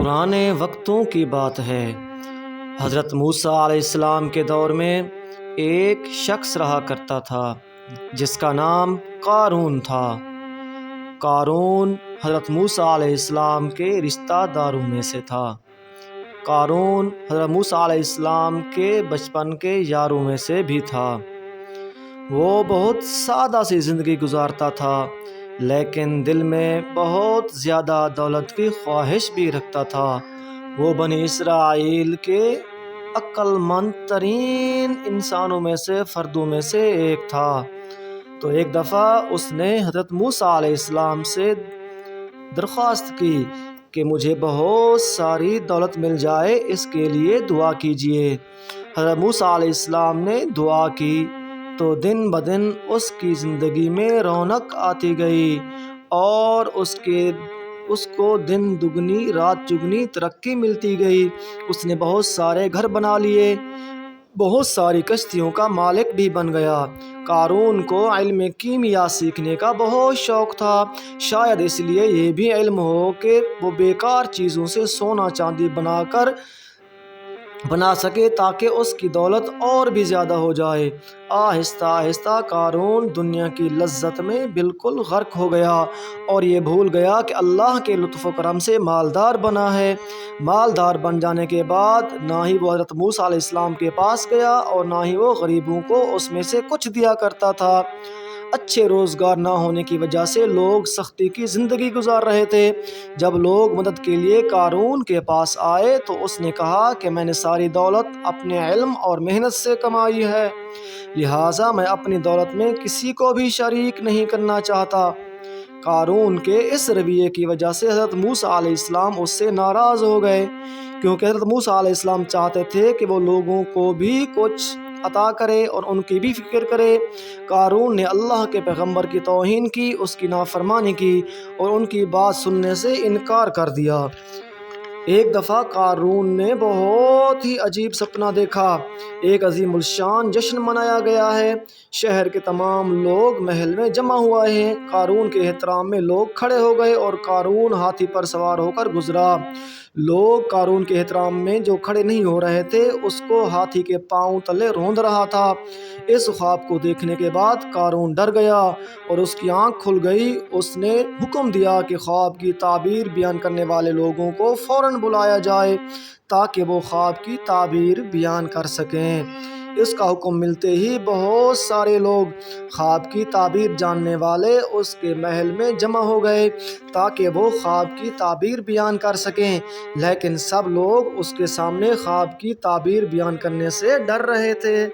پرانے وقتوں کی بات ہے۔ حضرت موسیٰ علیہ السلام کے دور میں ایک شخص رہا کرتا تھا جس کا نام قارون تھا۔ قارون حضرت موسیٰ علیہ السلام کے رشتہ داروں میں سے تھا۔ قارون حضرت موسیٰ علیہ السلام کے بچپن کے یاروں میں سے بھی تھا۔ وہ بہت سادہ سی زندگی گزارتا تھا، لیکن دل میں بہت زیادہ دولت کی خواہش بھی رکھتا تھا۔ وہ بنی اسرائیل کے عقل مند ترین انسانوں میں سے فردوں میں سے ایک تھا۔ تو ایک دفعہ اس نے حضرت موسیٰ علیہ السلام سے درخواست کی کہ مجھے بہت ساری دولت مل جائے، اس کے لیے دعا کیجیے۔ حضرت موسیٰ علیہ السلام نے دعا کی تو دن بدن اس کی زندگی میں رونق آتی گئی اور اس کو دن دگنی رات چگنی ترقی ملتی گئی۔ اس نے بہت سارے گھر بنا لیے، بہت ساری کشتیوں کا مالک بھی بن گیا۔ قارون کو علم کیمیا سیکھنے کا بہت شوق تھا، شاید اس لیے یہ بھی علم ہو کہ وہ بیکار چیزوں سے سونا چاندی بنا سکے تاکہ اس کی دولت اور بھی زیادہ ہو جائے۔ آہستہ آہستہ قارون دنیا کی لذت میں بالکل غرق ہو گیا اور یہ بھول گیا کہ اللہ کے لطف و کرم سے مالدار بنا ہے۔ مالدار بن جانے کے بعد نہ ہی وہ حضرت موسیٰ علیہ السلام کے پاس گیا اور نہ ہی وہ غریبوں کو اس میں سے کچھ دیا کرتا تھا۔ اچھے روزگار نہ ہونے کی وجہ سے لوگ سختی کی زندگی گزار رہے تھے۔ جب لوگ مدد کے لیے قارون کے پاس آئے تو اس نے کہا کہ میں نے ساری دولت اپنے علم اور محنت سے کمائی ہے، لہٰذا میں اپنی دولت میں کسی کو بھی شریک نہیں کرنا چاہتا۔ قارون کے اس رویے کی وجہ سے حضرت موسیٰ علیہ السلام اس سے ناراض ہو گئے، کیونکہ حضرت موسیٰ علیہ السلام چاہتے تھے کہ وہ لوگوں کو بھی کچھ عطا کرے اور ان کی بھی فکر کرے۔ قارون نے اللہ کے پیغمبر کی توہین کی، اس کی نافرمانی کی اور ان کی بات سننے سے انکار کر دیا۔ ایک دفعہ قارون نے بہت ہی عجیب سپنا دیکھا۔ ایک عظیم الشان جشن منایا گیا ہے، شہر کے تمام لوگ محل میں جمع ہوئے ہیں۔ قارون کے احترام میں لوگ کھڑے ہو گئے اور قارون ہاتھی پر سوار ہو کر گزرا۔ لوگ قارون کے احترام میں جو کھڑے نہیں ہو رہے تھے اس کو ہاتھی کے پاؤں تلے روند رہا تھا۔ اس خواب کو دیکھنے کے بعد قارون ڈر گیا اور اس کی آنکھ کھل گئی۔ اس نے حکم دیا کہ خواب کی تعبیر بیان کرنے والے لوگوں کو فوراً بلایا جائے تاکہ وہ خواب کی تعبیر بیان کر سکیں۔ اس کا حکم ملتے ہی بہت سارے لوگ خواب کی تعبیر جاننے والے اس کے محل میں جمع ہو گئے تاکہ وہ خواب کی تعبیر بیان کر سکیں، لیکن سب لوگ اس کے سامنے خواب کی تعبیر بیان کرنے سے ڈر رہے تھے۔